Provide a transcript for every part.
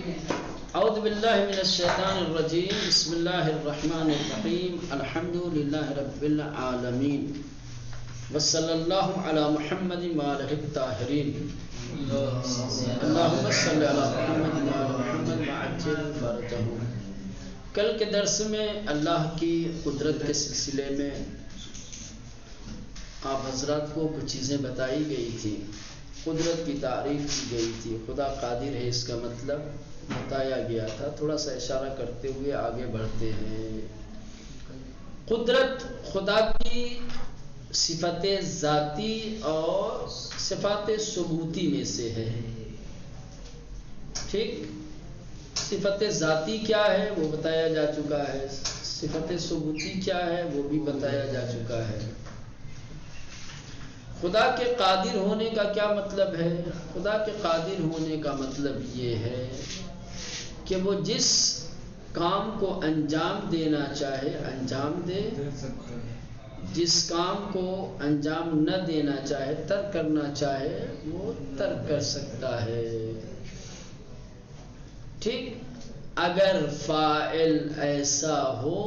اعوذ باللہ من الشیطان الرجیم بسم اللہ الرحمن الرحیم الحمد للہ رب العالمین وصلی اللہ علی محمد وآلہ الطاہرین اللہم صلی علی محمد وآلہ محمد وعجل فرجہ۔ کل کے درس میں اللہ کی قدرت کے سلسلے میں آپ حضرات کو کچھ چیزیں بتائی گئی تھی، قدرت کی تعریف کی گئی تھی، خدا قادر ہے اس کا مطلب بتایا گیا تھا۔ تھوڑا سا اشارہ کرتے ہوئے آگے بڑھتے ہیں۔ قدرت خدا کی صفت ذاتی اور صفات ثبوتی میں سے ہے۔ ٹھیک، صفت ذاتی کیا ہے وہ بتایا جا چکا ہے، صفت ثبوتی کیا ہے وہ بھی بتایا جا چکا ہے۔ خدا کے قادر ہونے کا کیا مطلب ہے؟ خدا کے قادر ہونے کا مطلب یہ ہے کہ وہ جس کام کو انجام دینا چاہے انجام دے، جس کام کو انجام نہ دینا چاہے، ترک کرنا چاہے، وہ ترک کر سکتا ہے۔ ٹھیک، اگر فاعل ایسا ہو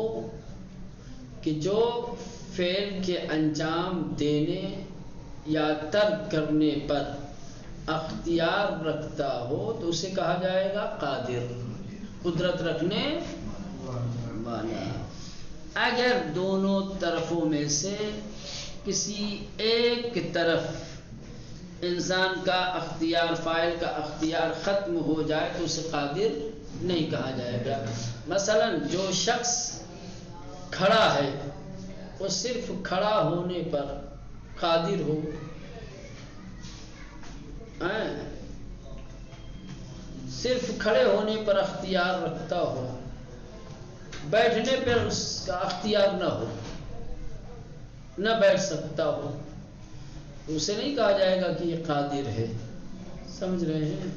کہ جو فعل کے انجام دینے یا ترک کرنے پر اختیار رکھتا ہو تو اسے کہا جائے گا قادر، قدرت رکھنے والا۔ اگر دونوں طرفوں میں سے کسی ایک طرف انسان کا اختیار، فاعل کا اختیار ختم ہو جائے تو اسے قادر نہیں کہا جائے گا۔ مثلا جو شخص کھڑا ہے وہ صرف کھڑا ہونے پر قادر ہو، صرف کھڑے ہونے پر اختیار رکھتا ہو، بیٹھنے پر اس کا اختیار نہ ہو، نہ بیٹھ سکتا ہو، تو اسے نہیں کہا جائے گا کہ یہ قادر ہے۔ سمجھ رہے ہیں؟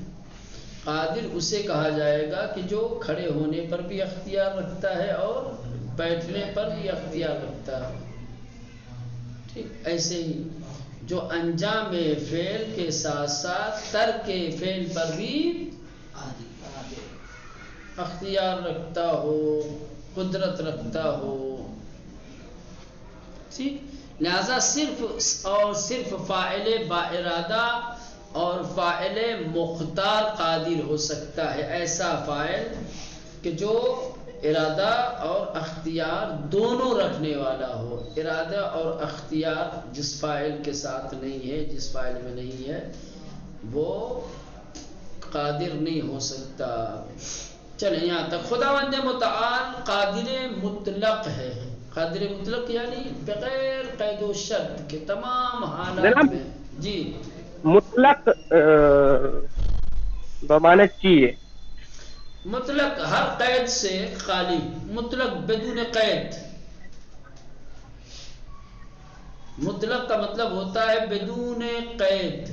قادر اسے کہا جائے گا کہ جو کھڑے ہونے پر بھی اختیار رکھتا ہے اور بیٹھنے پر بھی اختیار رکھتا ہے۔ ٹھیک، ایسے ہی جو انجام فعل کے ساتھ ساتھ ترک فعل پر بھی اختیار رکھتا ہو، قدرت رکھتا ہو۔ ٹھیک، لہذا صرف اور صرف فاعل با ارادہ اور فاعل مختار قادر ہو سکتا ہے، ایسا فاعل کہ جو ارادہ اور اختیار دونوں رکھنے والا ہو۔ ارادہ اور اختیار جس فاعل کے ساتھ نہیں ہے، جس فاعل میں نہیں ہے، وہ قادر نہیں ہو سکتا۔ چلیں یہاں تک۔ خداوند متعال قادر مطلق ہے۔ قادر مطلق یعنی بغیر قید و شرط کے تمام حالات میں۔ جی، مطلق بمعنی چیئے، مطلق ہر قید سے خالی، مطلق بدون قید۔ مطلق کا مطلب ہوتا ہے بدون قید،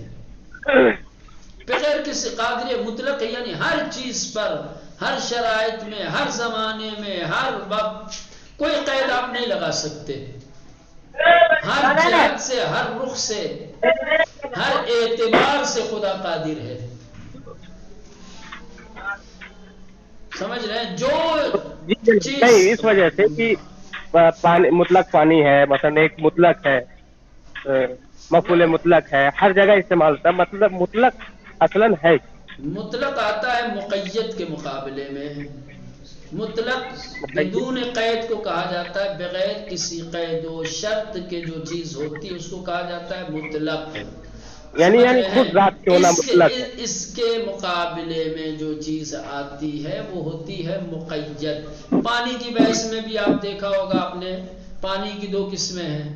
بغیر کسی قادر مطلق یعنی ہر چیز پر، ہر شرائط میں، ہر زمانے میں، ہر وقت کوئی قید آپ نہیں لگا سکتے۔ ہر جہت سے، ہر رخ سے، ہر اعتبار سے خدا قادر ہے۔ سمجھ رہے ہیں؟ جو چیز اس وجہ سے کہ پانی مطلق پانی ہے، مثلا ایک مطلق ہے، مفعول مطلق ہے، ہر جگہ استعمال ہوتا ہے۔ مطلب مطلق اصلاً ہے، مطلق آتا ہے مقید کے مقابلے میں۔ مطلق بدون قید کو کہا جاتا ہے، بغیر کسی قید و شرط کے جو چیز ہوتی ہے اس کو کہا جاتا ہے مطلق۔ یعنی خود ذات کے ہونا مطلق ہے۔ اس کے مقابلے میں جو چیز آتی ہے وہ ہوتی ہے مقید۔ پانی کی بحث میں بھی آپ دیکھا ہوگا آپ نے، پانی کی دو قسمیں ہیں،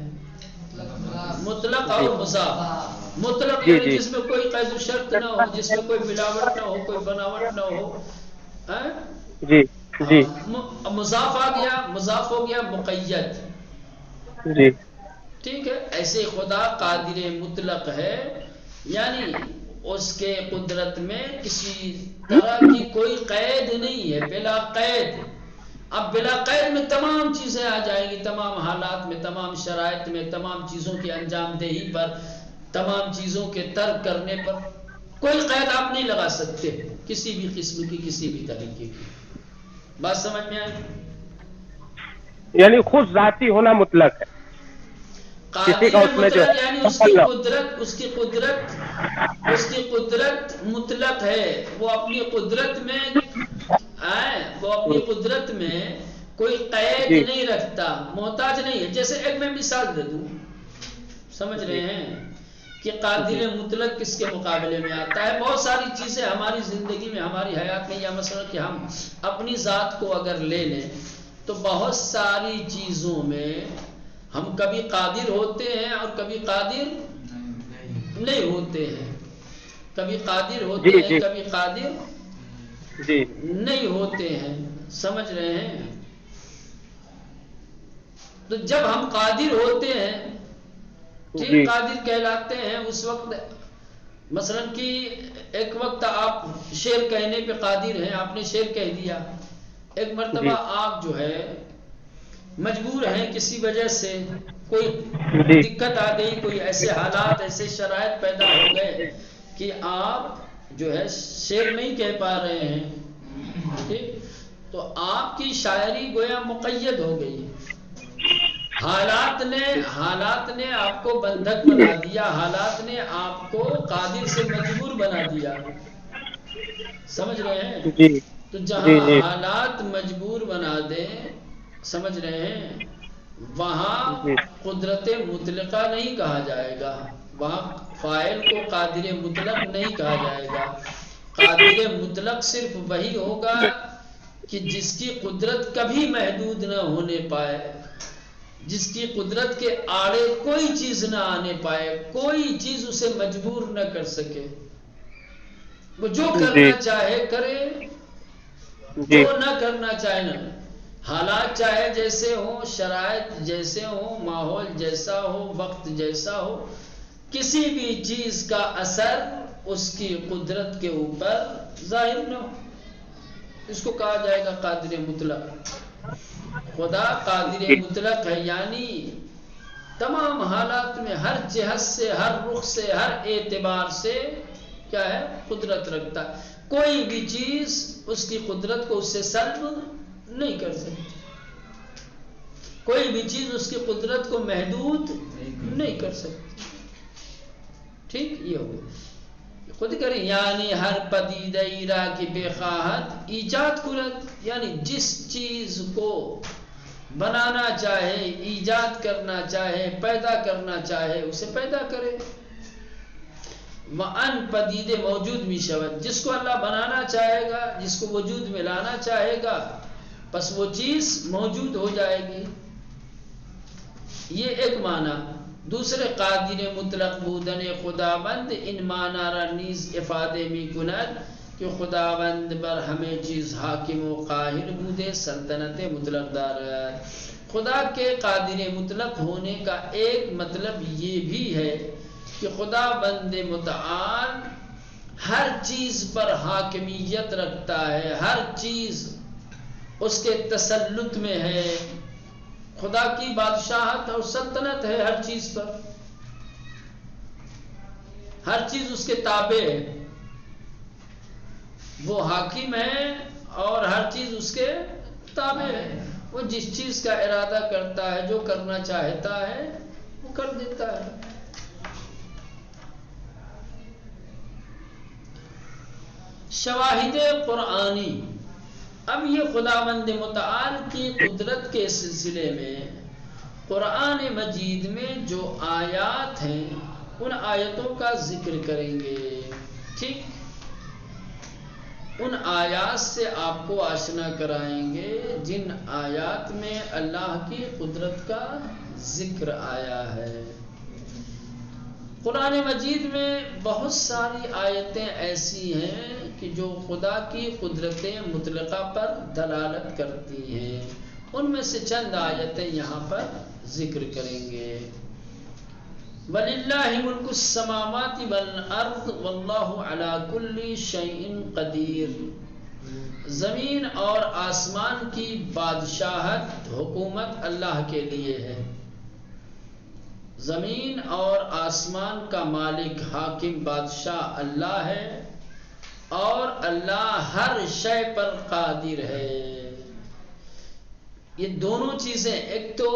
مطلق اور مضاف۔ مطلق یعنی جس میں کوئی قید و شرط نہ ہو، جس میں کوئی ملاوٹ نہ ہو، کوئی بناوٹ نہ ہو۔ جی جی، مضاف آ گیا، مضاف ہو گیا مقید۔ جی ٹھیک ہے، ایسے خدا قادر مطلق ہے، یعنی اس کے قدرت میں کسی طرح کی کوئی قید نہیں ہے، بلا قید۔ اب بلا قید میں تمام چیزیں آ جائیں گی، تمام حالات میں، تمام شرائط میں، تمام چیزوں کی انجام دہی پر، تمام چیزوں کے ترک کرنے پر کوئی قید آپ نہیں لگا سکتے کسی بھی قسم کی، کسی بھی طریقے کی. بات سمجھ میں آئی؟ یعنی خود ذاتی ہونا مطلق ہے، کسی کا قادر اس میں جو مطلق ہے یعنی اس کی قدرت مطلق ہے. وہ اپنی قدرت میں کوئی قید جی نہیں رکھتا، محتاج نہیں ہے. جیسے ایک میں مثال دے دوں، سمجھ رہے ہیں کہ قادر مطلق کس کے مقابلے میں آتا ہے. بہت ساری چیزیں ہماری زندگی میں، ہماری حیات میں، یا مثلا کہ ہم اپنی ذات کو اگر لے لیں تو بہت ساری چیزوں میں ہم کبھی قادر ہوتے ہیں اور کبھی قادر نہیں ہوتے ہیں. کبھی قادر ہوتے جی ہیں، جی کبھی قادر جی نہیں ہوتے ہیں. سمجھ رہے ہیں؟ تو جب ہم قادر ہوتے ہیں، ٹھیک، جی قادر کہلاتے ہیں اس وقت. مثلا کہ ایک وقت آپ شعر کہنے پہ قادر ہیں، آپ نے شعر کہہ دیا. ایک جی مرتبہ آپ جو ہے مجبور ہیں کسی وجہ سے، کوئی جی دقت آ گئی، کوئی ایسے حالات، ایسے شرائط پیدا ہو گئے کہ آپ جو ہے شعر نہیں کہہ پا رہے ہیں. ٹھیک، تو آپ کی شاعری گویا مقید ہو گئی. حالات نے آپ کو بندھک بنا دیا، حالات نے آپ کو قادر سے مجبور بنا دیا. سمجھ رہے ہیں؟ جی تو جی جہاں جی حالات مجبور بنا دیں، سمجھ رہے ہیں، وہاں جی قدرت مطلقہ نہیں کہا جائے گا. وہاں فاعل کو قادر مطلق نہیں کہا جائے گا. قادر مطلق صرف وہی ہوگا کہ جس کی قدرت کبھی محدود نہ ہونے پائے، جس کی قدرت کے آڑے کوئی چیز نہ آنے پائے، کوئی چیز اسے مجبور نہ کر سکے. وہ جو جی کرنا چاہے کرے، جو جی نہ کرنا چاہے نہ. حالات چاہے جیسے ہوں، شرائط جیسے ہوں، ماحول جیسا ہو، وقت جیسا ہو، کسی بھی چیز کا اثر اس کی قدرت کے اوپر ظاہر نہ ہو. اس کو کہا جائے گا قادر مطلق. خدا قادر جی مطلق ہے، یعنی تمام حالات میں، ہر جہت سے، ہر رخ سے، ہر اعتبار سے کیا ہے؟ قدرت رکھتا ہے. کوئی بھی چیز اس کی قدرت کو اس سے سلب نہیں کر سکتی. کوئی بھی چیز اس کی قدرت کو محدود نہیں کر سکتی. ٹھیک، یہ ہوگا. خود کریں یعنی ہر پدیدہ را کی بے خواہت ایجاد کرد، یعنی جس چیز کو بنانا چاہے، ایجاد کرنا چاہے، پیدا کرنا چاہے، اسے پیدا کرے. وَأَن پدیدے موجود بھی شود، جس کو اللہ بنانا چاہے گا، جس کو وجود میں لانا چاہے گا، بس وہ چیز موجود ہو جائے گی. یہ ایک معنی. دوسرے قادر مطلق بودن خداوند ان معنی را نیز افادے می کند کہ خداوند بر ہمیں چیز حاکم و قاہر بودے، سلطنت مطلق دارد. خدا کے قادر مطلق ہونے کا ایک مطلب یہ بھی ہے کہ خداوند متعال ہر چیز پر حاکمیت رکھتا ہے، ہر چیز اس کے تسلط میں ہے. خدا کی بادشاہت اور سلطنت ہے ہر چیز پر، ہر چیز اس کے تابع ہے. وہ حاکم ہے اور ہر چیز اس کے تابع ہے. وہ جس چیز کا ارادہ کرتا ہے، جو کرنا چاہتا ہے، وہ کر دیتا ہے. شواہد قرآنی. اب یہ خداوند متعال کی قدرت کے سلسلے میں قرآن مجید میں جو آیات ہیں ان آیتوں کا ذکر کریں گے. ٹھیک، ان آیات سے آپ کو آشنا کرائیں گے جن آیات میں اللہ کی قدرت کا ذکر آیا ہے. قرآن مجید میں بہت ساری آیتیں ایسی ہیں کہ جو خدا کی قدرت مطلقہ پر دلالت کرتی ہیں. ان میں سے چند آیتیں یہاں پر ذکر کریں گے. وَلِلَّهِ مُلْكُ السَّمَاوَاتِ وَالْأَرْضِ وَاللَّهُ عَلَى كُلِّ شَيْءٍ قَدِيرٌ. زمین اور آسمان کی بادشاہت، حکومت اللہ کے لیے ہے. زمین اور آسمان کا مالک حاکم بادشاہ اللہ ہے اور اللہ ہر شے پر قادر ہے۔ یہ دونوں چیزیں، ایک تو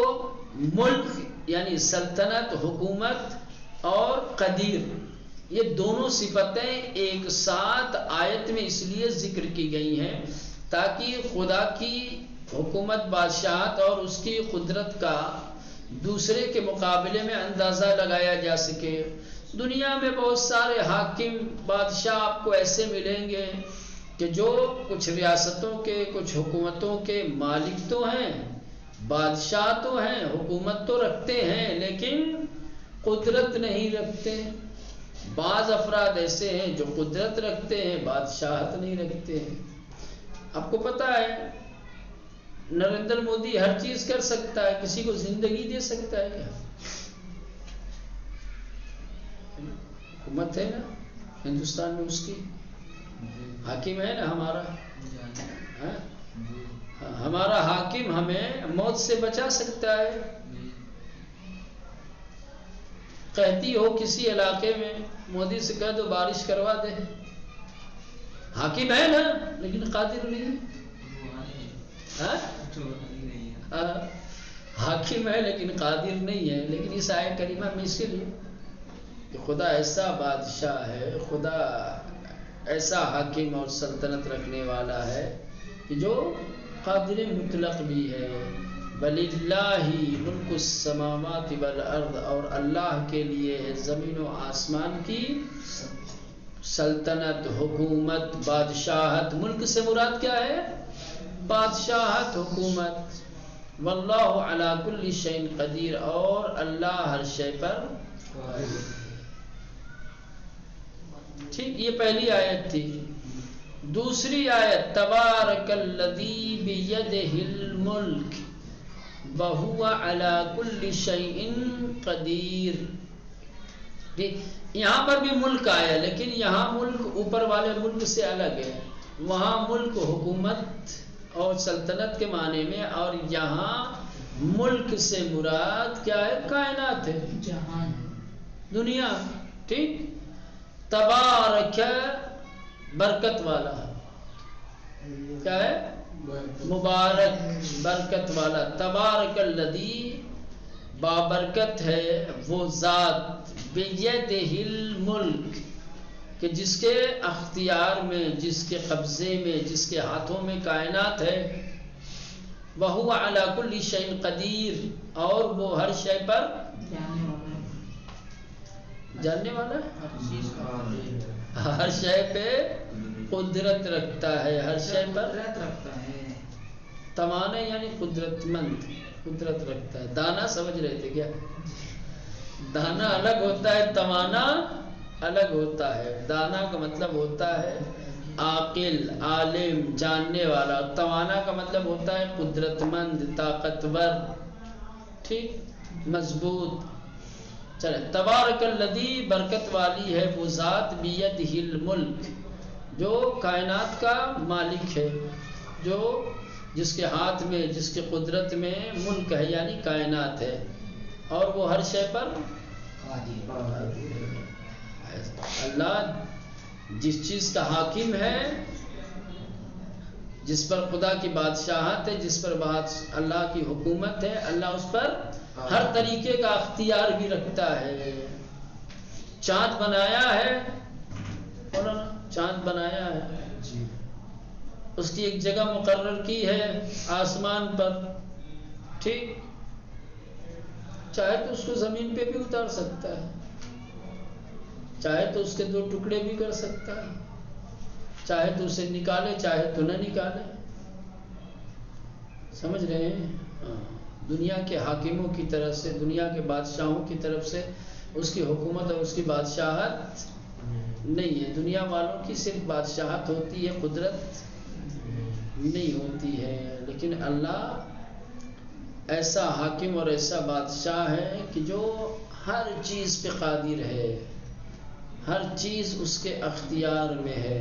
ملک یعنی سلطنت حکومت اور قدیر، یہ دونوں صفتیں ایک ساتھ آیت میں اس لیے ذکر کی گئی ہیں تاکہ خدا کی حکومت بادشاہت اور اس کی قدرت کا دوسرے کے مقابلے میں اندازہ لگایا جا سکے۔ دنیا میں بہت سارے حاکم بادشاہ آپ کو ایسے ملیں گے کہ جو کچھ ریاستوں کے کچھ حکومتوں کے مالک تو ہیں، بادشاہ تو ہیں، حکومت تو رکھتے ہیں لیکن قدرت نہیں رکھتے۔ بعض افراد ایسے ہیں جو قدرت رکھتے ہیں، بادشاہت نہیں رکھتے ہیں۔ آپ کو پتہ ہے نریندر مودی ہر چیز کر سکتا ہے، کسی کو زندگی دے سکتا ہے کیا؟ حکومت ہے نا ہندوستان میں، اس کی حاکم ہے نا ہمارا، ہمارا حاکم ہمیں موت سے بچا سکتا ہے۔ کہتی ہو کسی علاقے میں مودی سے کہہ دو بارش کروا دے، حاکم ہے نا لیکن قادر نہیں ہے، حاکم ہے لیکن قادر نہیں ہے۔ لیکن اس آیت کریمہ میں اسی لیے کہ خدا ایسا بادشاہ ہے، خدا ایسا حاکم اور سلطنت رکھنے والا ہے کہ جو قادر مطلق بھی ہے۔ وَلِلَّهِ مُلْكُ السَّمَاوَاتِ وَالْأَرْضِ، اور اللہ کے لیے ہے زمین و آسمان کی سلطنت، حکومت، بادشاہت۔ ملک سے مراد کیا ہے؟ بادشاہت، حکومت۔ واللہ علی کل شیء قدیر، اور اللہ ہر شے پر ٹھیک۔ یہ پہلی آیت تھی۔ دوسری آیت تبارک الذی بیدہ الملک وہو علی کل شیء قدیر۔ یہاں پر بھی ملک آیا لیکن یہاں ملک اوپر والے ملک سے الگ ہے۔ وہاں ملک حکومت اور سلطنت کے معنی میں، اور یہاں ملک سے مراد کیا ہے؟ کائنات ہے، جہان، دنیا۔ ٹھیک۔ تبارک برکت والا، کیا ہے؟ مبارک، برکت والا۔ تبارک الذی، بابرکت ہے وہ ذات، بیدہ الملک، کہ جس کے اختیار میں، جس کے قبضے میں، جس کے ہاتھوں میں کائنات ہے۔ وَهُوَ عَلَى كُلِّ شَيْءٍ قَدِيرٌ، اور وہ ہر شے پر جاننے والا ہے، ہر شے پہ قدرت رکھتا ہے، ہر شے پر توانا یعنی قدرت مند، قدرت رکھتا ہے۔ دانا سمجھ رہے تھے کیا؟ دانا الگ ہوتا ہے، توانا الگ ہوتا ہے۔ دانا کا مطلب ہوتا ہے عاقل، عالم، جاننے والا۔ توانا کا مطلب ہوتا ہے قدرت مند، طاقتور، ٹھیک، مضبوط۔ چلے، تبارک الذی، برکت والی ہے وہ ذات، بیدہ الملک، جو کائنات کا مالک ہے، جو جس کے ہاتھ میں، جس کے قدرت میں ملک ہے یعنی کائنات ہے، اور وہ ہر شے پر اللہ جس چیز کا حاکم ہے، جس پر خدا کی بادشاہت ہے، جس پر اللہ کی حکومت ہے، اللہ اس پر ہر طریقے کا اختیار بھی رکھتا ہے۔ چاند بنایا ہے، چاند بنایا ہے، اس کی ایک جگہ مقرر کی ہے آسمان پر، ٹھیک، چاہے تو اس کو زمین پہ بھی اتار سکتا ہے، چاہے تو اس کے دو ٹکڑے بھی کر سکتا ہے، چاہے تو اسے نکالے، چاہے تو نہ نکالے۔ سمجھ رہے ہیں؟ دنیا کے حاکموں کی طرف سے، دنیا کے بادشاہوں کی طرف سے اس کی حکومت اور اس کی بادشاہت نہیں ہے۔ دنیا والوں کی صرف بادشاہت ہوتی ہے، قدرت نہیں ہوتی ہے۔ لیکن اللہ ایسا حاکم اور ایسا بادشاہ ہے کہ جو ہر چیز پہ قادر ہے، ہر چیز اس کے اختیار میں ہے،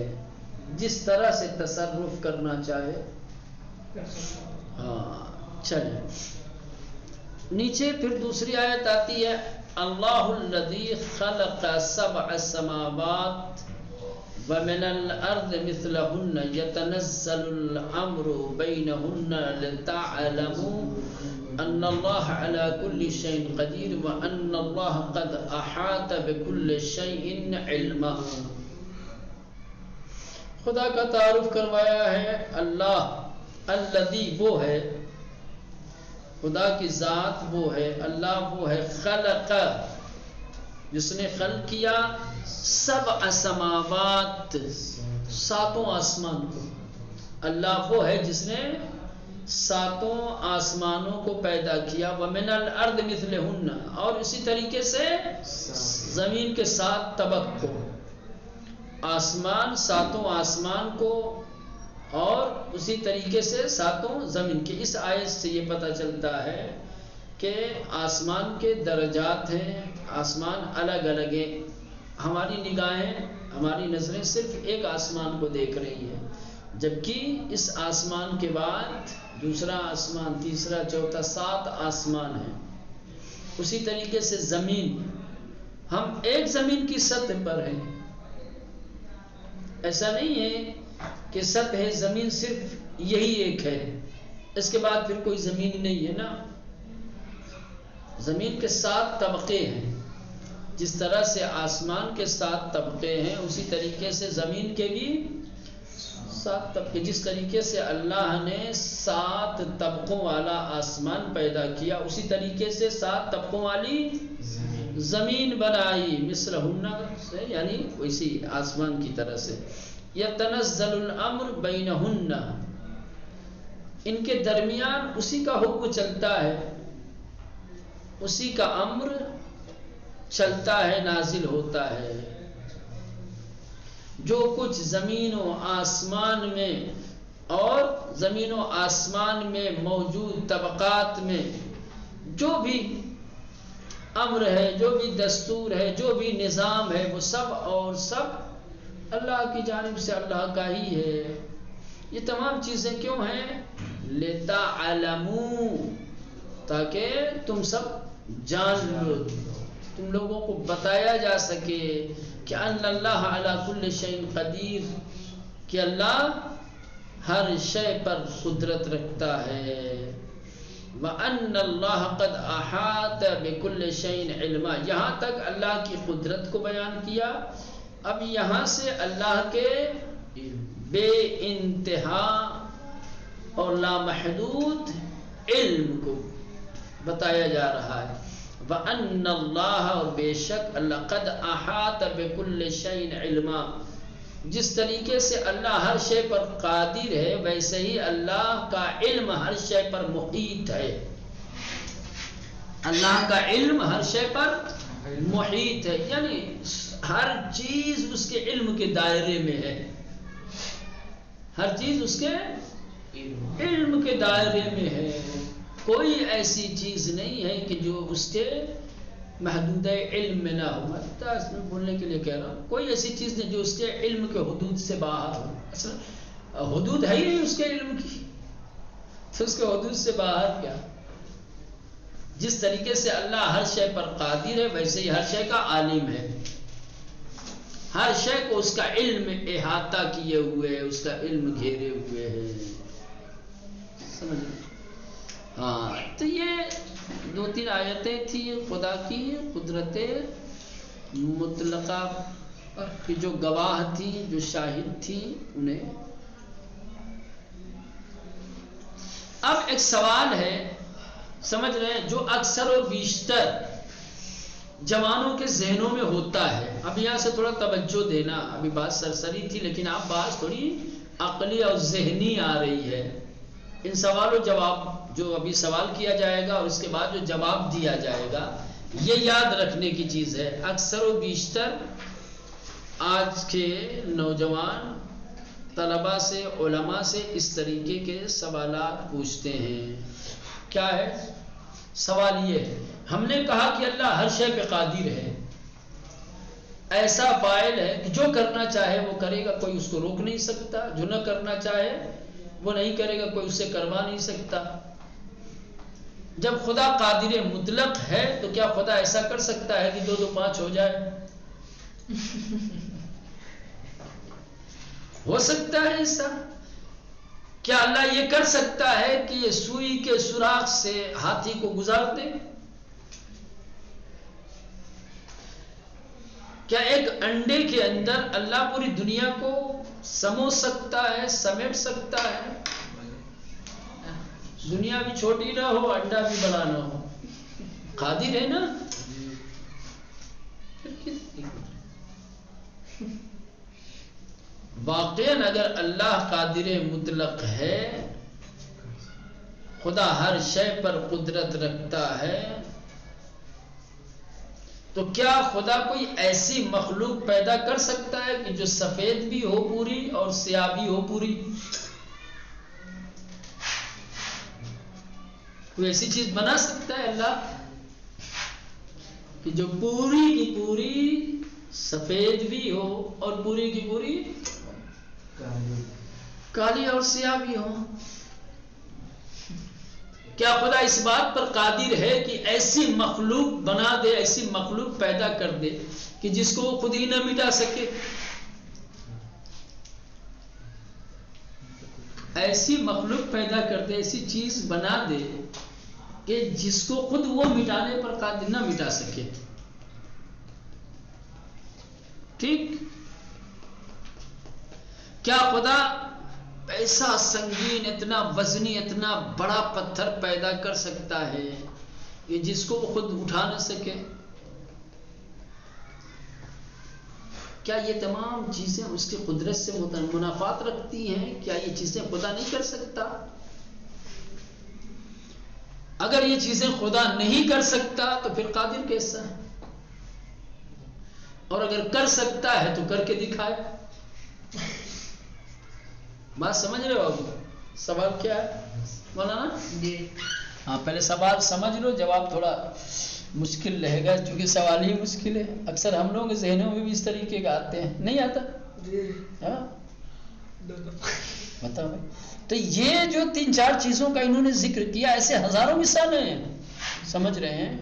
جس طرح سے تصرف کرنا چاہے۔ ہاں، چلیں نیچے پھر دوسری آیت آتی ہے اللہ الذی خلق سبع السماوات ومن الارض مثلهن يتنزل الامر بينهن لتعلموا ان الله على كل شيء قدير وان الله قد احاط بكل شيء علما. خدا کا تعارف کروایا ہے. اللہ الذی وہ ہے، خدا کی ذات وہ ہے، اللہ وہ ہے، خلق جس نے خلق کیا، سبع سماوات ساتوں آسمان کو. اللہ وہ ہے جس نے ساتوں آسمانوں کو پیدا کیا. ومن الارض مثلہن، اور اسی طریقے سے زمین کے 7 طبق کو، آسمان ساتوں آسمان کو، اور اسی طریقے سے ساتوں زمین کے. اس آیت سے یہ پتہ چلتا ہے کہ آسمان کے درجات ہیں، آسمان الگ الگ ہیں. ہماری نگاہیں، ہماری نظریں صرف ایک آسمان کو دیکھ رہی ہیں، جبکہ اس آسمان کے بعد دوسرا آسمان، تیسرا، چوتھا، 7 آسمان ہیں. اسی طریقے سے زمین، ہم ایک زمین کی سطح پر ہیں. ایسا نہیں ہے کہ سطح زمین صرف یہی ایک ہے، اس کے بعد پھر کوئی زمین نہیں ہے نا. زمین کے 7 طبقے ہیں. جس طرح سے آسمان کے 7 طبقے ہیں، اسی طریقے سے زمین کے بھی 7 طبقے. جس طریقے سے اللہ نے 7 طبقوں والا آسمان پیدا کیا، اسی طریقے سے 7 طبقوں والی زمین بنائی. مثلہن سے یعنی اسی آسمان کی طرح سے. یتنزل الامر بینہن، ان کے درمیان اسی کا حکم چلتا ہے، اسی کا امر چلتا ہے، نازل ہوتا ہے. جو کچھ زمین و آسمان میں اور زمین و آسمان میں موجود طبقات میں جو بھی امر ہے، جو بھی دستور ہے، جو بھی نظام ہے، وہ سب اور سب اللہ کی جانب سے، اللہ کا ہی ہے. یہ تمام چیزیں کیوں ہیں؟ لِتَعْلَمُوا، تاکہ تم سب جان لو، تم لوگوں کو بتایا جا سکے کہ ان اللہ علی کل شیء قدیر، کہ اللہ ہر شے پر قدرت رکھتا ہے. وَأَنَّ اللَّهَ قَدْ أَحَاطَ بِكُلِّ شَيْءٍ عِلْمًا. یہاں تک اللہ کی قدرت کو بیان کیا. اب یہاں سے اللہ کے بے انتہا اور لامحدود علم کو بتایا جا رہا ہے. وَأَنَّ اللَّهَ، اور بے شک اللہ، قَدْ أَحَاطَ بِكُلِّ شَيْءٍ عِلْمًا، جس طریقے سے اللہ ہر شے پر قادر ہے، ویسے ہی اللہ کا علم ہر شے پر محیط ہے. اللہ کا علم ہر شے پر محیط ہے، یعنی ہر چیز اس کے علم کے دائرے میں ہے. ہر چیز اس کے علم کے دائرے میں ہے. کوئی ایسی چیز نہیں ہے کہ جو اس کے محدود علم میں نہ ہو. اس میں بولنے کے لیے کہہ رہا ہوں، کوئی ایسی چیز نہیں جو اس کے علم کے حدود سے باہر ہو. اصل حدود ہے ہی نہیں اس کے علم کی، تو اس کے حدود سے باہر کیا؟ جس طریقے سے اللہ ہر شے پر قادر ہے، ویسے ہی ہر شے کا عالم ہے. ہر شے کو اس کا علم احاطہ کیے ہوئے ہے، اس کا علم گھیرے ہوئے ہے. سمجھ؟ ہاں، تو یہ 2-3 آیتیں تھیں خدا کی قدرت مطلقہ کی، جو گواہ تھیں، جو شاہد تھیں انہیں. اب ایک سوال ہے، سمجھ رہے ہیں، جو اکثر و بیشتر جوانوں کے ذہنوں میں ہوتا ہے. اب یہاں سے تھوڑا توجہ دینا، ابھی بات سرسری تھی لیکن اب بات تھوڑی عقلی اور ذہنی آ رہی ہے. ان سوال و جواب جو ابھی سوال کیا جائے گا اور اس کے بعد جو جواب دیا جائے گا، یہ یاد رکھنے کی چیز ہے. اکثر و بیشتر آج کے نوجوان طلباء سے، علماء سے اس طریقے کے سوالات پوچھتے ہیں. کیا ہے سوال؟ یہ ہے، ہم نے کہا کہ اللہ ہر شے پہ قادر ہے، ایسا فاعل ہے کہ جو کرنا چاہے وہ کرے گا، کوئی اس کو روک نہیں سکتا. جو نہ کرنا چاہے وہ نہیں کرے گا، کوئی اسے کروا نہیں سکتا. جب خدا قادر مطلق ہے تو کیا خدا ایسا کر سکتا ہے کہ 2 2 5 ہو جائے؟ ہو سکتا ہے ایسا؟ کیا اللہ یہ کر سکتا ہے کہ یہ سوئی کے سوراخ سے ہاتھی کو گزار دے؟ کیا ایک انڈے کے اندر اللہ پوری دنیا کو سمو سکتا ہے، سمیٹ سکتا ہے؟ دنیا بھی چھوٹی نہ ہو، انڈا بھی بڑا نہ ہو، قادر ہے نا؟ واقعاً اگر اللہ قادر مطلق ہے، خدا ہر شے پر قدرت رکھتا ہے، تو کیا خدا کوئی ایسی مخلوق پیدا کر سکتا ہے کہ جو سفید بھی ہو پوری اور سیاہ بھی ہو پوری؟ کوئی ایسی چیز بنا سکتا ہے اللہ کہ جو پوری کی پوری سفید بھی ہو اور پوری کی پوری کالی اور سیاہ بھی ہو؟ کیا خدا اس بات پر قادر ہے کہ ایسی مخلوق بنا دے، ایسی مخلوق پیدا کر دے کہ جس کو وہ خود ہی نہ مٹا سکے؟ ایسی مخلوق پیدا کر دے، ایسی چیز بنا دے کہ جس کو خود وہ مٹانے پر قادر نہ مٹا سکے؟ ٹھیک؟ کیا خدا ایسا سنگین، اتنا وزنی، اتنا بڑا پتھر پیدا کر سکتا ہے کہ جس کو وہ خود اٹھا نہ سکے؟ کیا یہ تمام چیزیں اس کی قدرت سے منافات رکھتی ہیں؟ کیا یہ چیزیں خدا نہیں کر سکتا؟ اگر یہ چیزیں خدا نہیں کر سکتا تو پھر قادر کیسا ہے؟ اور اگر کر سکتا ہے تو کر کے دکھائے۔ بات سمجھ رہے ہو آپ؟ سوال کیا ہے مولانا؟ جی ہاں، پہلے سوال سمجھ لو، جواب تھوڑا مشکل رہے گا چونکہ سوال ہی مشکل ہے۔ اکثر ہم لوگوں کے ذہنوں میں بھی اس طریقے کا آتے ہیں، نہیں آتا؟ ہاں بتاؤ بھائی۔ تو یہ جو 3 4 چیزوں کا انہوں نے ذکر کیا، ایسے ہزاروں مثالیں ہیں، سمجھ رہے ہیں؟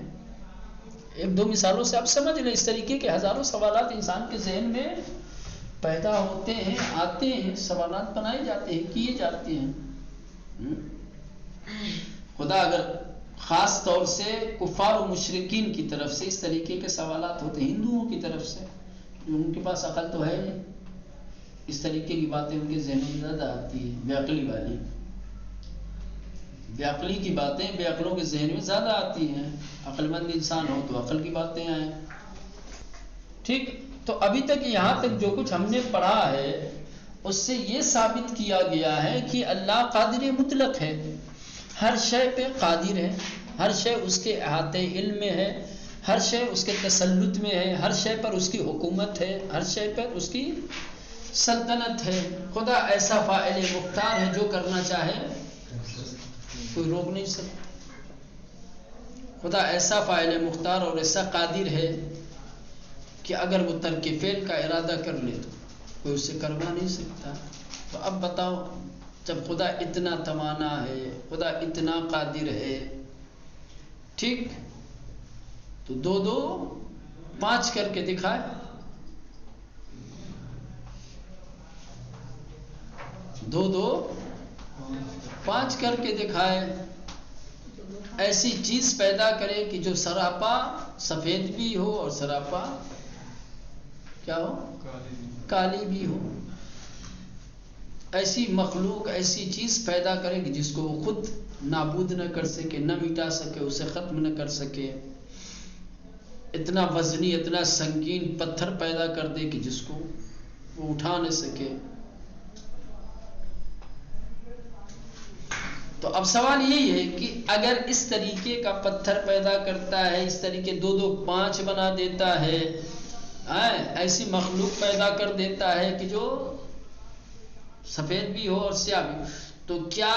1 2 مثالوں سے آپ سمجھ لیں، اس طریقے کے ہزاروں سوالات انسان کے ذہن میں پیدا ہوتے ہیں، آتے ہیں، سوالات بنائے جاتے ہیں، کیے جاتے ہیں۔ خدا اگر خاص طور سے کفار و مشرکین کی طرف سے اس طریقے کے سوالات ہوتے ہیں، ہندوؤں کی طرف سے، ان کے پاس عقل تو ہے نہیں، اس طریقے کی باتیں ان کے ذہنوں میں زیادہ آتی ہیں، بے عقلی والی، بے عقلی کی باتیں بے عقلوں کے ذہن میں زیادہ آتی ہیں۔ عقل مند انسان ہو تو عقل کی باتیں آئیں۔ ٹھیک؟ تو ابھی تک یہاں تک جو کچھ ہم نے پڑھا ہے اس سے یہ ثابت کیا گیا ہے کہ اللہ قادر مطلق ہے، ہر شے پہ قادر ہے، ہر شے اس کے احاطے علم میں ہے، ہر شے اس کے تسلط میں ہے، ہر شے پر اس کی حکومت ہے، ہر شے پر اس کی سلطنت ہے۔ خدا ایسا فاعل مختار ہے، جو کرنا چاہے کوئی روک نہیں سکتا۔ خدا ایسا فاعل مختار اور ایسا قادر ہے کہ اگر وہ ترک فعل کا ارادہ کر لے تو کوئی اسے کروا نہیں سکتا۔ تو اب بتاؤ، جب خدا اتنا توانا ہے، خدا اتنا قادر ہے، ٹھیک، تو 2 2 5 کر کے دکھائے۔ 2 2 5 کر کے دکھائے، ایسی چیز پیدا کرے کہ جو سراپا سفید بھی ہو اور سراپا کیا ہو؟ کالی بھی ہو۔ ایسی مخلوق، ایسی چیز پیدا کرے کہ جس کو وہ خود نابود نہ کر سکے، نہ مٹا سکے، اسے ختم نہ کر سکے۔ اتنا وزنی، اتنا سنگین پتھر پیدا کر دے کہ جس کو وہ اٹھا نہ سکے۔ تو اب سوال یہی ہے کہ اگر اس طریقے کا پتھر پیدا کرتا ہے، اس طریقے 2 2 5 بنا دیتا ہے، ایسی مخلوق پیدا کر دیتا ہے کہ جو سفید بھی ہو اور سیاہ بھی ہو، تو کیا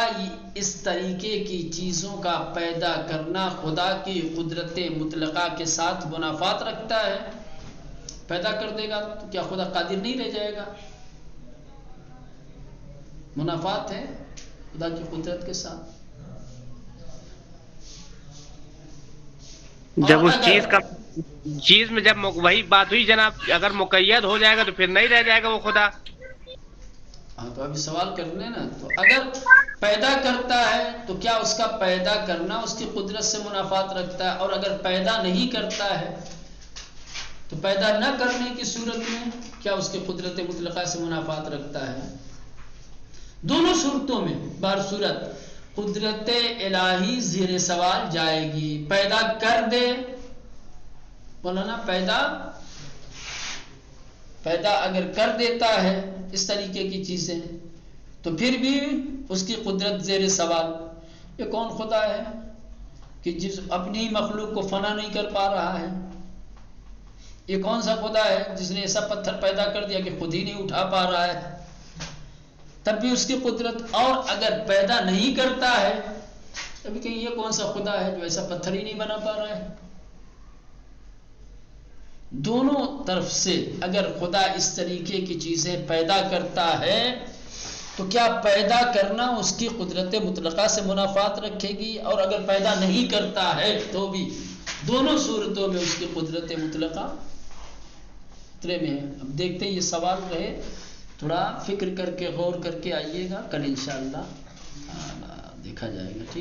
اس طریقے کی چیزوں کا پیدا کرنا خدا کی قدرت مطلقہ کے ساتھ منافات رکھتا ہے؟ پیدا کر دے گا تو کیا خدا قادر نہیں رہ جائے گا؟ منافات ہے خدا کی قدرت کے ساتھ۔ جب اور اس چیز میں جب وہی بات ہوئی جناب، اگر مقید ہو جائے گا تو پھر نہیں رہ جائے گا وہ خدا. ہاں تو ابھی سوال کر لیں نا. تو اگر پیدا کرتا ہے تو کیا اس کا پیدا کرنا اس کی قدرت سے منافات رکھتا ہے؟ اور اگر پیدا نہیں کرتا ہے تو پیدا نہ کرنے کی صورت میں کیا اس کی قدرت مطلقہ سے منافات رکھتا ہے؟ دونوں صورتوں میں بہر صورت قدرت الہی زیر سوال جائے گی. پیدا کر دے بولا نا، پیدا اگر کر دیتا ہے اس طریقے کی چیزیں تو پھر بھی اس کی قدرت زیر سوال. یہ کون خدا ہے کہ جس اپنی مخلوق کو فنا نہیں کر پا رہا ہے؟ یہ کون سا خدا ہے جس نے ایسا پتھر پیدا کر دیا کہ خود ہی نہیں اٹھا پا رہا ہے؟ تب بھی اس کی قدرت. اور اگر پیدا نہیں کرتا ہے تبھی کہیں یہ کون سا خدا ہے جو ایسا پتھر ہی نہیں بنا پا رہا ہے؟ دونوں طرف سے اگر خدا اس طریقے کی چیزیں پیدا کرتا ہے تو کیا پیدا کرنا اس کی قدرت مطلقہ سے منافات رکھے گی؟ اور اگر پیدا نہیں کرتا ہے تو بھی دونوں صورتوں میں اس کی قدرت مطلقہ خطرے میں ہے. اب دیکھتے ہیں، یہ سوال رہے، تھوڑا فکر کر کے غور کر کے آئیے گا. کل انشاءاللہ دیکھا جائے گا. ٹھیک.